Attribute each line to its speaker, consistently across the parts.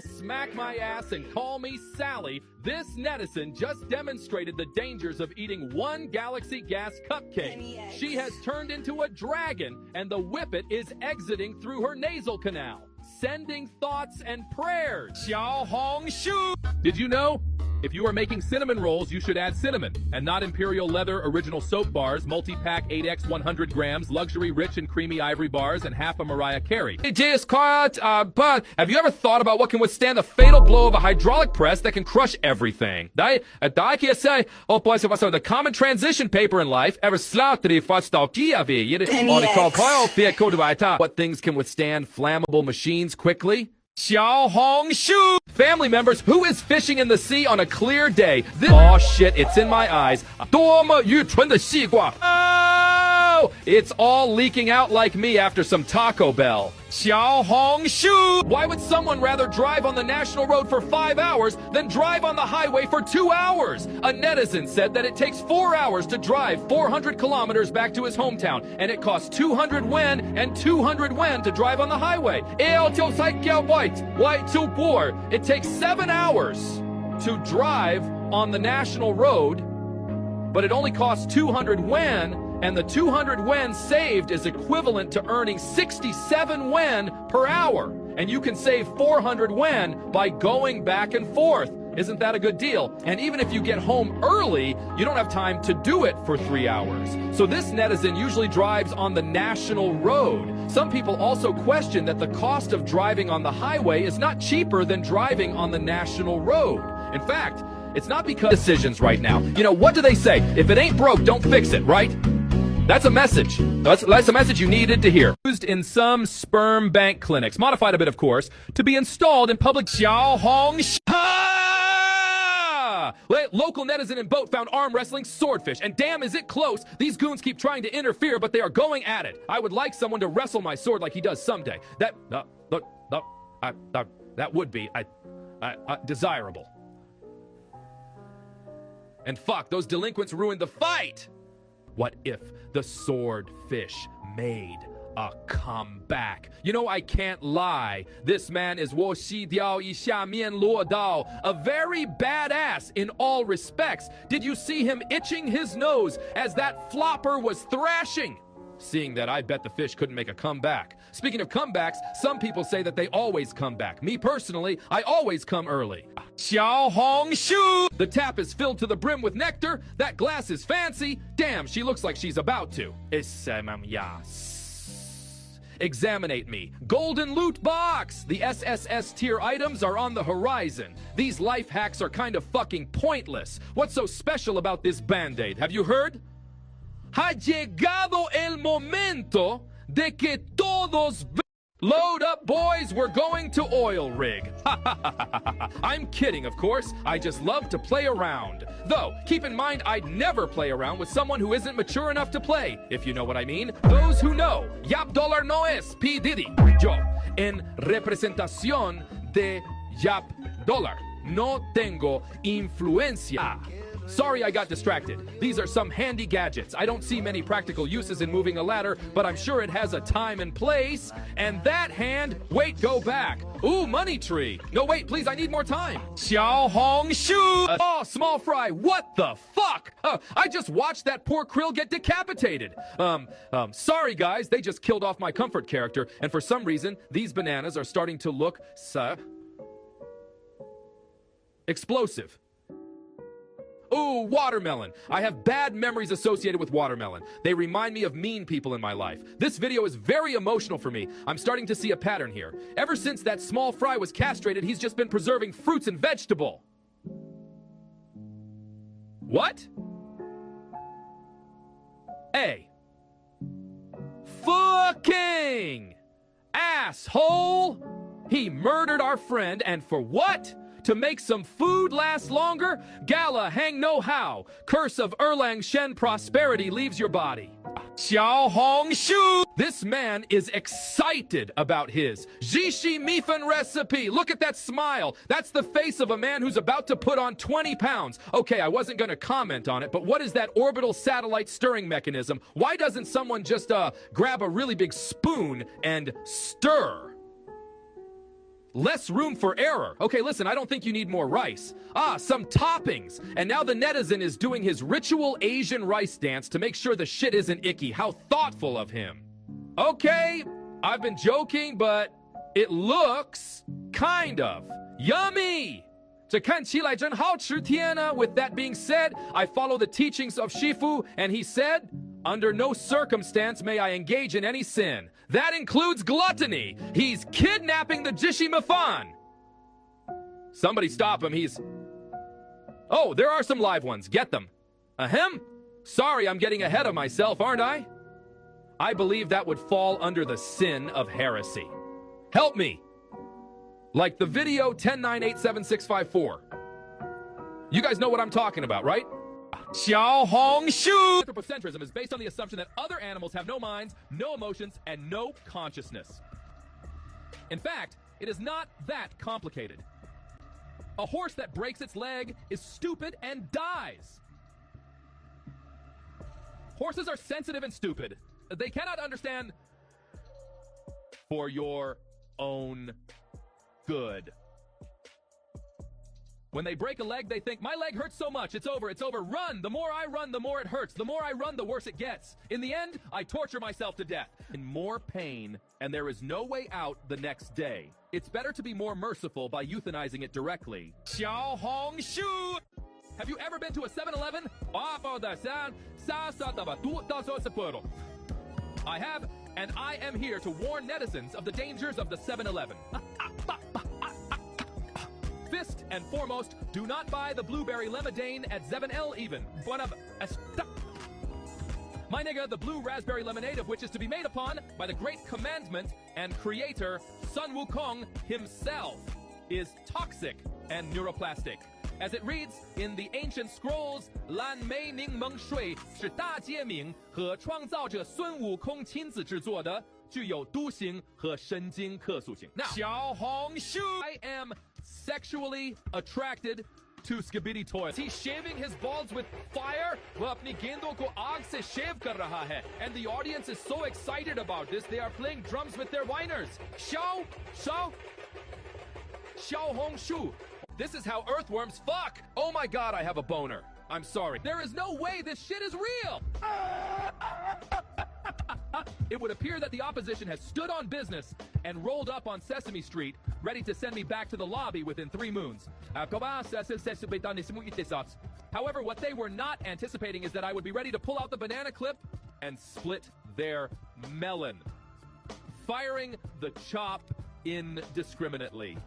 Speaker 1: Smack my ass and call me Sally. This netizen just demonstrated the dangers of eating one Galaxy Gas cupcake. She has turned into a dragon, and the whippet is exiting through her nasal canal, sending thoughts and prayers. Xiao Hong Shu. Did you know? If you are making cinnamon rolls, you should add cinnamon, and not Imperial Leather original soap bars, multi-pack 8x 100 grams, luxury rich and creamy ivory bars, and half a Mariah Carey. Hey, JS Quiet, but have you ever thought about what can withstand the fatal blow of a hydraulic press that can crush everything? The common transition paper in life, what things can withstand flammable machines quickly? Xiao Hong Shu! Family members, who is fishing in the sea on a clear day? Oh shit, it's in my eyes. Oh! It's all leaking out like me after some Taco Bell. Xiao Hong Shu! Why would someone rather drive on the national road for 5 hours than drive on the highway for 2 hours? A netizen said that it takes 4 hours to drive 400 kilometers back to his hometown, and it costs 200 yen and 200 yen to drive on the highway. It takes 7 hours to drive on the national road, but it only costs 200 yen. And the 200 yen saved is equivalent to earning 67 yen per hour. And you can save 400 yen by going back and forth. Isn't that a good deal? And even if you get home early, you don't have time to do it for 3 hours. So this netizen usually drives on the national road. Some people also question that the cost of driving on the highway is not cheaper than driving on the national road. In fact, it's not because decisions right now. You know, what do they say? If it ain't broke, don't fix it, right? That's a message. That's a message you needed to hear. Used in some sperm bank clinics, modified a bit, of course, to be installed in public. Xiao Hong Local netizen and boat found arm wrestling swordfish, and damn is it close. These goons keep trying to interfere, but they are going at it. I would like someone to wrestle my sword like he does someday. That would be desirable. And fuck, those delinquents ruined the fight. What if the swordfish made a comeback? You know, I can't lie. This man is Wo Xi Diao Yi Xia Mian Luo Dao, a very badass in all respects. Did you see him itching his nose as that flopper was thrashing? Seeing that, I bet the fish couldn't make a comeback. Speaking of comebacks, some people say that they always come back. Me personally, I always come early. Xiao Hong Shu! The tap is filled to the brim with nectar. That glass is fancy. Damn, she looks like she's about to. Examinate me. Golden loot box! The SSS tier items are on the horizon. These life hacks are kind of fucking pointless. What's so special about this band-aid? Have you heard? Ha llegado el momento de que todos... Load up, boys, we're going to oil rig. I'm kidding, of course. I just love to play around. Though, keep in mind, I'd never play around with someone who isn't mature enough to play, if you know what I mean. Those who know, Yap Dollar no es P. Diddy. Yo, en representación de Yap Dollar, no tengo influencia. Sorry I got distracted. These are some handy gadgets. I don't see many practical uses in moving a ladder, but I'm sure it has a time and place. And that hand, wait, go back. Ooh, money tree. No, wait, please, I need more time. Xiao Hong Shu. Oh, small fry, what the fuck? I just watched that poor krill get decapitated. Sorry guys, they just killed off my comfort character, and for some reason, these bananas are starting to look, explosive. Ooh, watermelon. I have bad memories associated with watermelon. They remind me of mean people in my life. This video is very emotional for me. I'm starting to see a pattern here. Ever since that small fry was castrated, he's just been preserving fruits and vegetable. What? A. Fucking asshole! He murdered our friend, and for what? To make some food last longer? Gala hang no how. Curse of Erlang Shen prosperity leaves your body. Xiao Hong Shu! This man is excited about his Jishi Mifen recipe. Look at that smile. That's the face of a man who's about to put on 20 pounds. Okay, I wasn't going to comment on it, but what is that orbital satellite stirring mechanism? Why doesn't someone just grab a really big spoon and stir? Less room for error. Okay, listen, I don't think you need more rice. Ah, some toppings. And now the netizen is doing his ritual Asian rice dance to make sure the shit isn't icky. How thoughtful of him. Okay, I've been joking, but it looks kind of yummy. 这看起来真好吃天啊. With that being said, I follow the teachings of Shifu, and he said, under no circumstance may I engage in any sin. That includes gluttony. He's kidnapping the Jishimafan. Somebody stop him, Oh, there are some live ones. Get them. Ahem. Sorry, I'm getting ahead of myself, aren't I? I believe that would fall under the sin of heresy. Help me. Like the video 1098764. You guys know what I'm talking about, right? Anthropocentrism is based on the assumption that other animals have no minds, no emotions, and no consciousness. In fact, it is not that complicated. A horse that breaks its leg is stupid and dies. Horses are sensitive and stupid. They cannot understand for your own good. When they break a leg, they think, my leg hurts so much, it's over, run! The more I run, the more it hurts. The more I run, the worse it gets. In the end, I torture myself to death. In more pain, and there is no way out the next day. It's better to be more merciful by euthanizing it directly. Xiaohongshu! Have you ever been to a 7-Eleven? I have, and I am here to warn netizens of the dangers of the 7-Eleven. Fist and foremost, do not buy the blueberry lemonade at 7L even. My nigga, the blue raspberry lemonade of which is to be made upon by the great commandment and creator Sun Wukong himself is toxic and neuroplastic. As it reads in the ancient scrolls, 蓝莓柠檬水是大揭明和创造者孙悟空亲自制作的，具有毒性和神经可塑性。Now, 小红书 I am sexually attracted to Skibidi toys. Is he shaving his balls with fire? वह अपनी गेंदों को आग से shave कर रहा है. And the audience is so excited about this, they are playing drums with their whiners. Xiao Hong Shu. This is how earthworms fuck. Oh my god, I have a boner. I'm sorry. There is no way this shit is real. It would appear that the opposition has stood on business and rolled up on Sesame Street, ready to send me back to the lobby within 3 moons. However, what they were not anticipating is that I would be ready to pull out the banana clip and split their melon, firing the chop indiscriminately.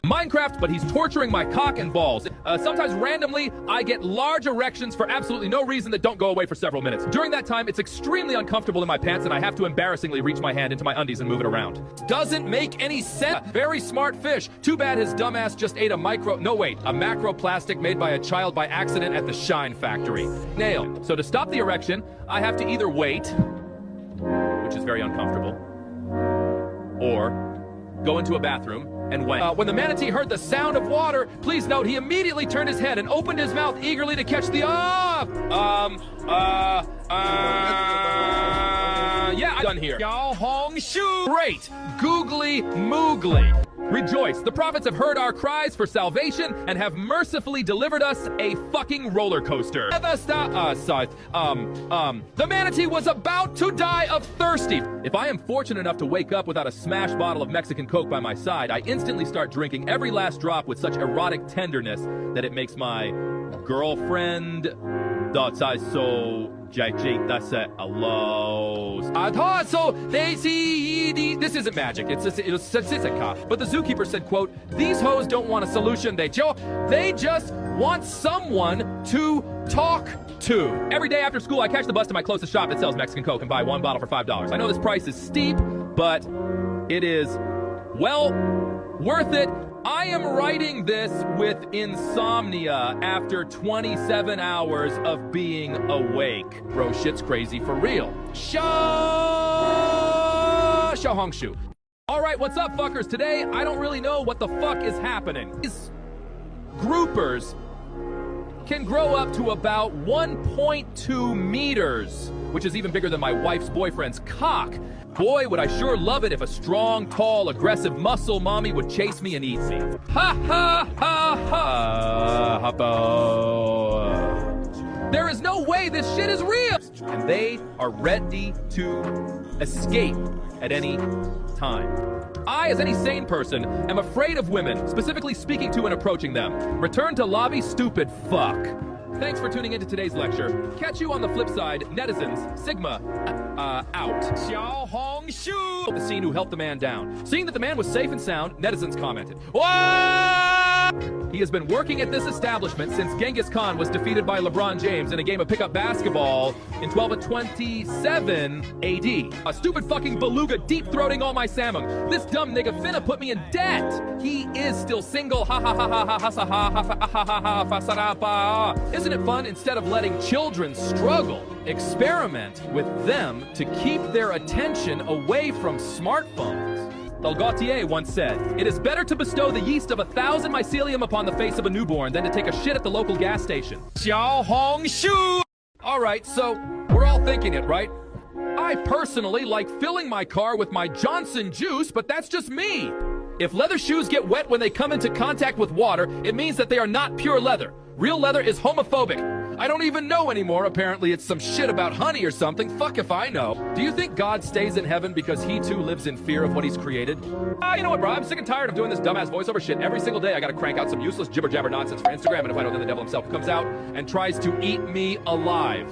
Speaker 1: Minecraft, but he's torturing my cock and balls. Sometimes randomly, I get large erections for absolutely no reason that don't go away for several minutes. During that time, it's extremely uncomfortable in my pants and I have to embarrassingly reach my hand into my undies and move it around. Doesn't make any sense. Very smart fish. Too bad his dumbass just ate a macroplastic made by a child by accident at the Shine Factory. Nailed. So to stop the erection, I have to either wait, which is very uncomfortable, or go into a bathroom and wank. When the manatee heard the sound of water, please note he immediately turned his head and opened his mouth eagerly to catch the yeah, I'm done here. Great, googly moogly. Rejoice, the prophets have heard our cries for salvation and have mercifully delivered us a fucking roller coaster. The manatee was about to die of thirsty. If I am fortunate enough to wake up without a smashed bottle of Mexican Coke by my side, I instantly start drinking every last drop with such erotic tenderness that it makes my girlfriend this isn't magic, it was Sisika. But the zookeeper said, quote, these hoes don't want a solution, they just want someone to talk to. Every day after school, I catch the bus to my closest shop that sells Mexican Coke and buy 1 bottle for $5. I know this price is steep, but it is, well, worth it. I am writing this with insomnia after 27 hours of being awake. Bro, shit's crazy for real. Xiaohongshu. Alright, what's up, fuckers? Today, I don't really know what the fuck is happening. These groupers can grow up to about 1.2 meters, which is even bigger than my wife's boyfriend's cock. Boy, would I sure love it if a strong, tall, aggressive muscle mommy would chase me and eat me. Ha ha ha ha! Hoppo. There is no way this shit is real! And they are ready to escape at any time. I, as any sane person, am afraid of women, specifically speaking to and approaching them. Return to lobby, stupid fuck. Thanks for tuning into today's lecture. Catch you on the flip side, netizens. Sigma, out. Xiao Hong Shu! The scene who helped the man down. Seeing that the man was safe and sound, netizens commented, "What?" He has been working at this establishment since Genghis Khan was defeated by LeBron James in a game of pickup basketball in 1227 AD. A stupid fucking beluga deep-throating all my salmon. This dumb nigga finna put me in debt. He is still single. Ha ha ha ha ha ha ha ha ha ha ha ha. Isn't it fun, instead of letting children struggle, experiment with them to keep their attention away from smartphones? Gautier once said, "It is better to bestow the yeast of 1,000 mycelium upon the face of a newborn than to take a shit at the local gas station." Xiao Hong Shu! Alright, so we're all thinking it, right? I personally like filling my car with my Johnson juice, but that's just me. If leather shoes get wet when they come into contact with water, it means that they are not pure leather. Real leather is homophobic. I don't even know anymore. Apparently it's some shit about honey or something. Fuck if I know. Do you think God stays in heaven because he too lives in fear of what he's created? You know what, bro? I'm sick and tired of doing this dumbass voiceover shit. Every single day I gotta crank out some useless jibber jabber nonsense for Instagram, and if I know, then the devil himself comes out and tries to eat me alive.